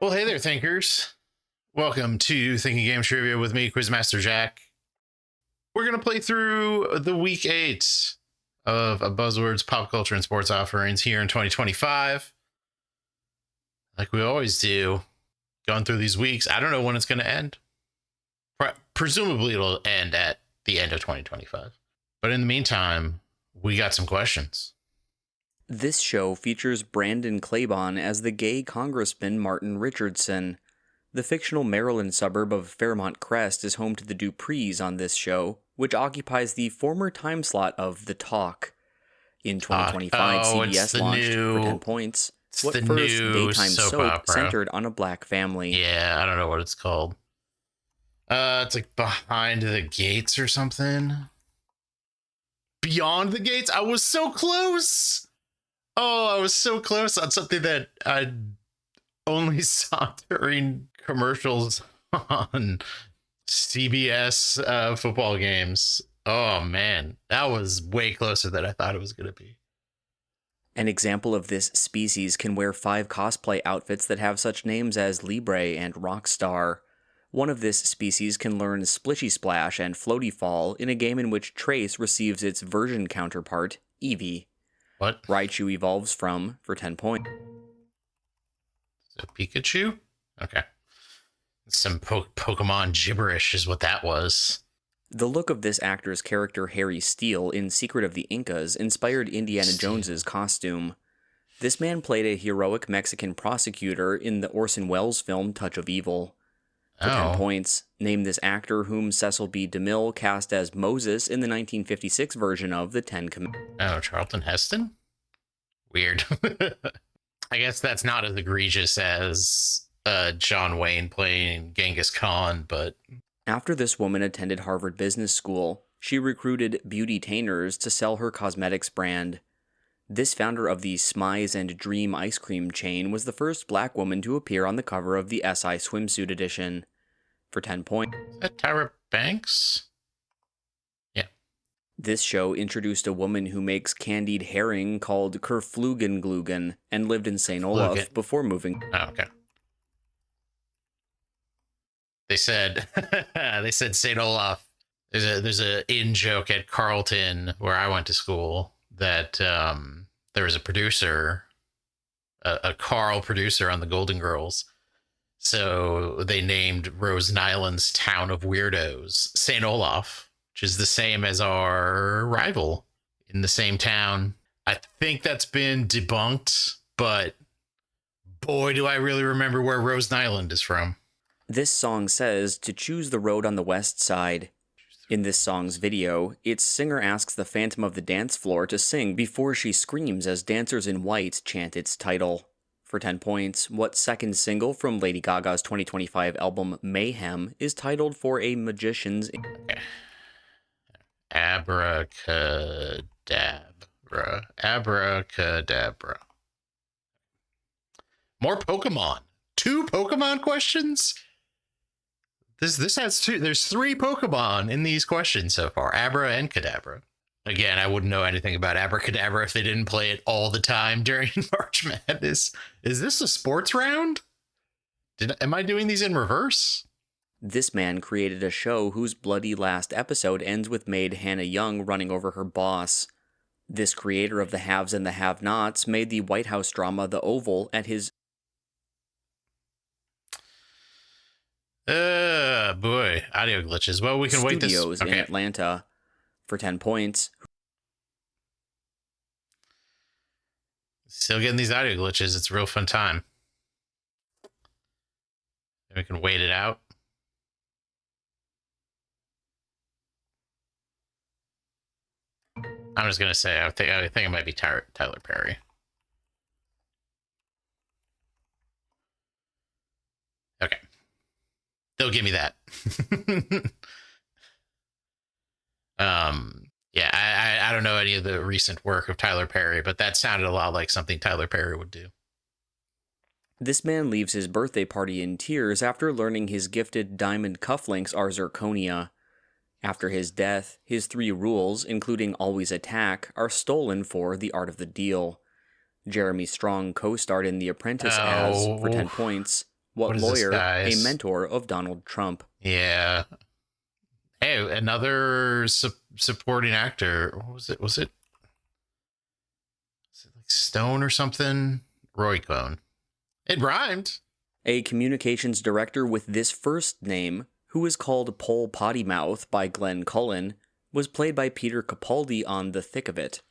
Well, hey there, thinkers. Welcome to Thinking Game Trivia with me, Quizmaster Jack. We're going to play through the week 8 of a Buzzword's pop culture and sports offerings here in 2025. Like we always do, going through these weeks. I don't know when it's going to end. Presumably it'll end at the end of 2025. But in the meantime, we got some questions. This show features Brandon Claiborne as the gay Congressman Martin Richardson. The fictional Maryland suburb of Fairmont Crest is home to the Duprees on this show, which occupies the former time slot of The Talk. In 2025, CBS launched for 10 points. What first daytime soap centered on a black family? Yeah, I don't know what it's called. It's like Behind the Gates or something. Beyond the Gates? I was so close! Oh, I was so close on something that I only saw during commercials on CBS football games. Oh, man. That was way closer than I thought it was going to be. An example of this species can wear 5 cosplay outfits that have such names as Libre and Rockstar. One of this species can learn Splishy Splash and Floaty Fall in a game in which Trace receives its version counterpart, Eevee. What? Raichu evolves from for 10 points. So Pikachu? Okay. Some Pokemon gibberish is what that was. The look of this actor's character Harry Steele in Secret of the Incas inspired Indiana Jones's costume. This man played a heroic Mexican prosecutor in the Orson Welles film Touch of Evil. For 10 points, name this actor whom Cecil B. DeMille cast as Moses in the 1956 version of The Ten Commandments. Oh, Charlton Heston? Weird. I guess that's not as egregious as John Wayne playing Genghis Khan, but... After this woman attended Harvard Business School, she recruited beauty tainers to sell her cosmetics brand. This founder of the Smize and Dream ice cream chain was the first black woman to appear on the cover of the SI swimsuit edition. For 10 points. Is that Tyra Banks? Yeah. This show introduced a woman who makes candied herring called Kerflugenglugen and lived in St. Olaf before moving. Oh, okay. They said St. Olaf. There's a in joke at Carleton where I went to school that there was a producer, a Carl producer on the Golden Girls. So they named Rose Island's town of weirdos St. Olaf, which is the same as our rival in the same town. I think that's been debunked, but boy, do I really remember where Rose Island is from. This song says to choose the road on the west side. In this song's video, its singer asks the Phantom of the dance floor to sing before she screams as dancers in white chant its title. For 10 points, what second single from Lady Gaga's 2025 album Mayhem is titled For a Magician's... Okay. Abracadabra. Abracadabra. More Pokemon. 2 Pokemon questions? This has 2. There's 3 Pokemon in these questions so far. Abra and Kadabra. Again, I wouldn't know anything about Abracadabra if they didn't play it all the time during March Madness. Is this a sports round? Am I doing these in reverse? This man created a show whose bloody last episode ends with maid Hannah Young running over her boss. This creator of the Haves and the Have-Nots made the White House drama The Oval at his... Boy, audio glitches. Well, we can wait this. Studios in Atlanta. For 10 points. Still getting these audio glitches. It's a real fun time. We can wait it out. I'm just gonna say I think it might be Tyler Perry. Okay. They'll give me that. Yeah, I don't know any of the recent work of Tyler Perry, but that sounded a lot like something Tyler Perry would do. This man leaves his birthday party in tears after learning his gifted diamond cufflinks are zirconia. After his death, his 3 rules, including always attack, are stolen for The Art of the Deal. Jeremy Strong co-starred in The Apprentice as, for 10 points, What is this, lawyer? A guys? mentor of Donald Trump. Yeah. Hey, another supporting actor. What was it? Was it like Stone or something? Roy Cohn. It rhymed. A communications director with this first name, who is called Pole Pottymouth by Glenn Cullen, was played by Peter Capaldi on The Thick of It.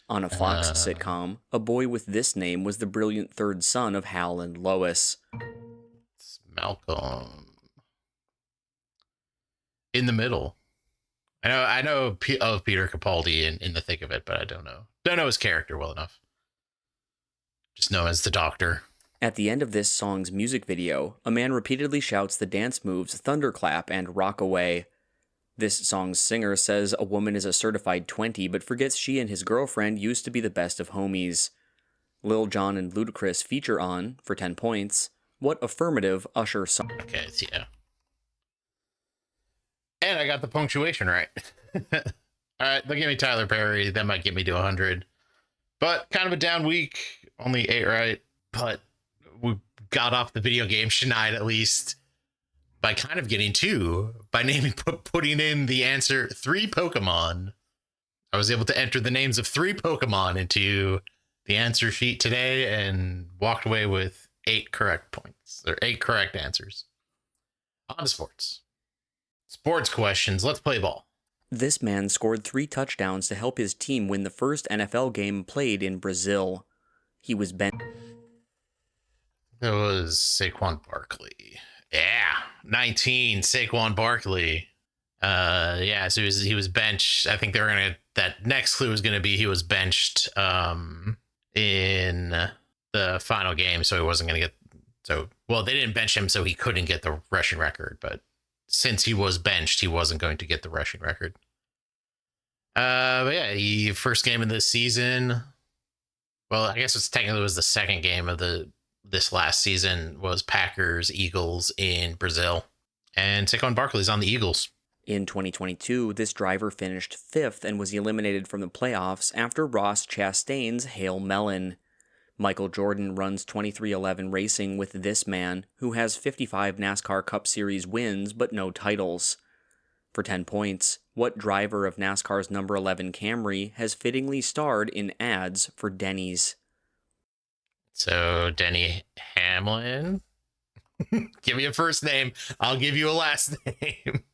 On a Fox sitcom, a boy with this name was the brilliant third son of Hal and Lois. It's Malcolm. In the Middle. I know of Peter Capaldi in The Thick of It, but I don't know his character well enough. Just know as the Doctor. At the end of this song's music video, a man repeatedly shouts the dance moves Thunderclap and Rockaway. This song's singer says a woman is a certified 20, but forgets she and his girlfriend used to be the best of homies. Lil Jon and Ludacris feature on, for 10 points, what affirmative Usher song? Okay, yeah. And I got the punctuation right. All right, they'll give me Tyler Perry. That might get me to 100. But kind of a down week. Only 8 right. But we got off the video game schneid at least by kind of getting 2 by putting in the answer 3 Pokemon. I was able to enter the names of 3 Pokemon into the answer sheet today and walked away with 8 correct points or 8 correct answers. On to sports. Sports questions. Let's play ball. This man scored 3 touchdowns to help his team win the first NFL game played in Brazil. He was benched. That was Saquon Barkley. Yeah, 19, Saquon Barkley. Yeah, so he was benched. I think they were gonna. That next clue was gonna be he was benched in the final game, so he wasn't gonna get. So well, they didn't bench him, so he couldn't get the rushing record. But since he was benched, he wasn't going to get the rushing record. But yeah, he first game of the season. Well, I guess it's technically was the second game of this last season was Packers Eagles in Brazil, and Saquon Barkley's on the Eagles. In 2022, this driver finished 5th and was eliminated from the playoffs after Ross Chastain's Hail Melon. Michael Jordan runs 2311 Racing with this man, who has 55 NASCAR Cup Series wins but no titles. For 10 points, what driver of NASCAR's number 11 Camry has fittingly starred in ads for Denny's? So, Denny Hamlin. Give me a first name. I'll give you a last name.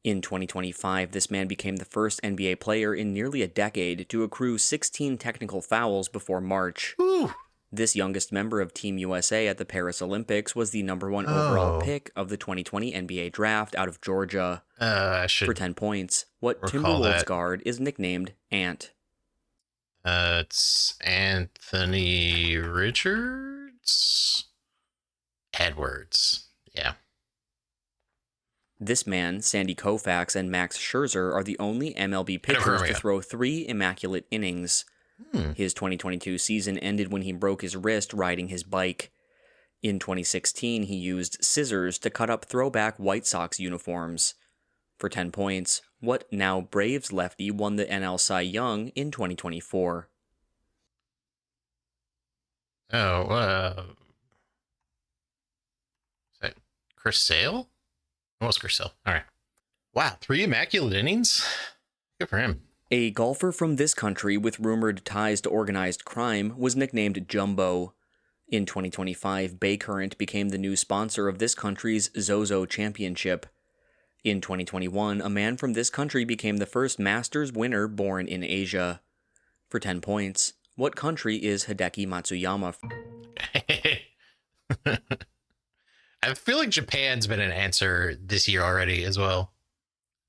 In 2025, this man became the first NBA player in nearly a decade to accrue 16 technical fouls before March. Ooh. This youngest member of Team USA at the Paris Olympics was the number 1 overall pick of the 2020 NBA draft out of Georgia. For 10 points, what Timberwolves guard is nicknamed Ant? It's Anthony Richards? Edwards. Yeah. This man, Sandy Koufax, and Max Scherzer are the only MLB pitchers to throw 3 immaculate innings. His 2022 season ended when he broke his wrist riding his bike. In 2016, he used scissors to cut up throwback White Sox uniforms. For 10 points, what now Braves lefty won the NL Cy Young in 2024? Is that Chris Sale? It was Chris Sale. All right. Wow, 3 immaculate innings? Good for him. A golfer from this country with rumored ties to organized crime was nicknamed Jumbo. In 2025, Bay Current became the new sponsor of this country's Zozo Championship. In 2021, a man from this country became the first Masters winner born in Asia. For 10 points, what country is Hideki Matsuyama from? I feel like Japan's been an answer this year already as well.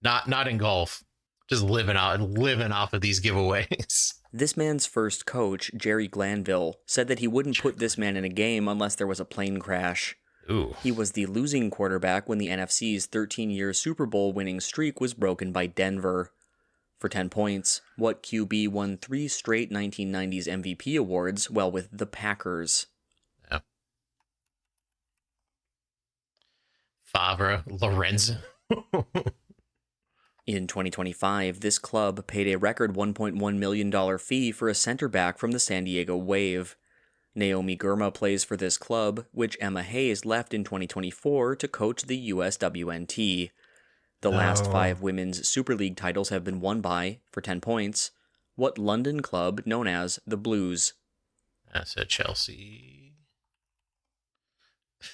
Not in golf. Just living off of these giveaways. This man's first coach, Jerry Glanville, said that he wouldn't put this man in a game unless there was a plane crash. Ooh. He was the losing quarterback when the NFC's 13-year Super Bowl winning streak was broken by Denver. For 10 points, what QB won 3 straight 1990s MVP awards while with the Packers? Yeah. Favre, Lorenzo. In 2025, this club paid a record $1.1 million fee for a center back from the San Diego Wave. Naomi Girma plays for this club, which Emma Hayes left in 2024 to coach the USWNT. The last 5 women's Super League titles have been won by, for 10 points, what London club known as the Blues? That's a Chelsea.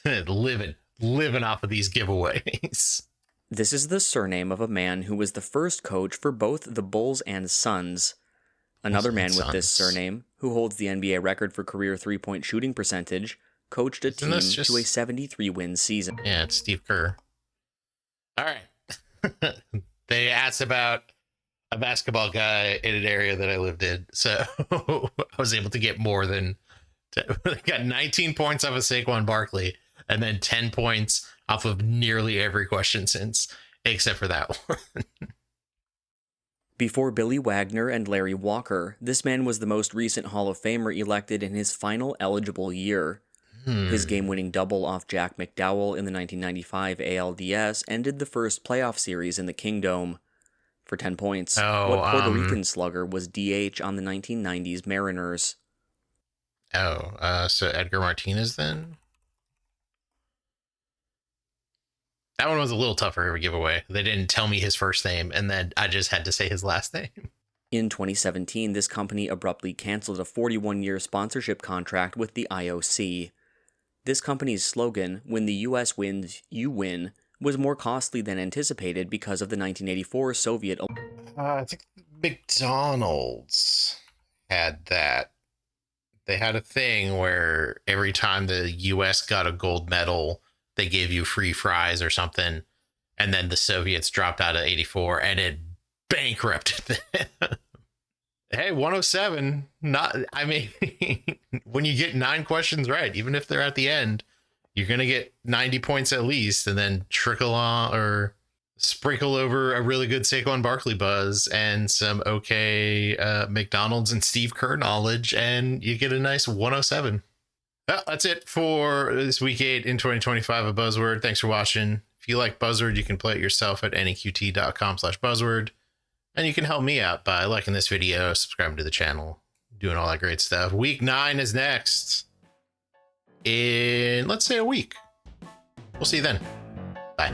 living off of these giveaways. This is the surname of a man who was the first coach for both the Bulls and Suns. Another man with this surname, who holds the NBA record for career three-point shooting percentage, coached a team to a 73-win season. Yeah, it's Steve Kerr. All right. They asked about a basketball guy in an area that I lived in, so I was able to get more than... I got 19 points off of Saquon Barkley, and then 10 points off of nearly every question since, except for that one. Before Billy Wagner and Larry Walker, this man was the most recent Hall of Famer elected in his final eligible year. His game-winning double off Jack McDowell in the 1995 ALDS ended the first playoff series in the Kingdome. For 10 points, what Puerto Rican slugger was DH on the 1990s Mariners? So Edgar Martinez then? That one was a little tougher of a giveaway. They didn't tell me his first name, and then I just had to say his last name. In 2017, this company abruptly canceled a 41-year sponsorship contract with the IOC. This company's slogan, "When the U.S. wins, you win," was more costly than anticipated because of the 1984 Soviet... I think McDonald's had that. They had a thing where every time the U.S. got a gold medal, they gave you free fries or something, and then the Soviets dropped out of 84, and it bankrupted them. Hey, 107. When you get 9 questions right, even if they're at the end, you're going to get 90 points at least, and then trickle on or sprinkle over a really good Saquon Barkley buzz and some McDonald's and Steve Kerr knowledge, and you get a nice 107. Well, that's it for this week 8 in 2025 of Buzzword. Thanks for watching. If you like Buzzword, you can play it yourself at neqt.com/Buzzword. And you can help me out by liking this video, subscribing to the channel, doing all that great stuff. Week 9 is next in, let's say, a week. We'll see you then. Bye.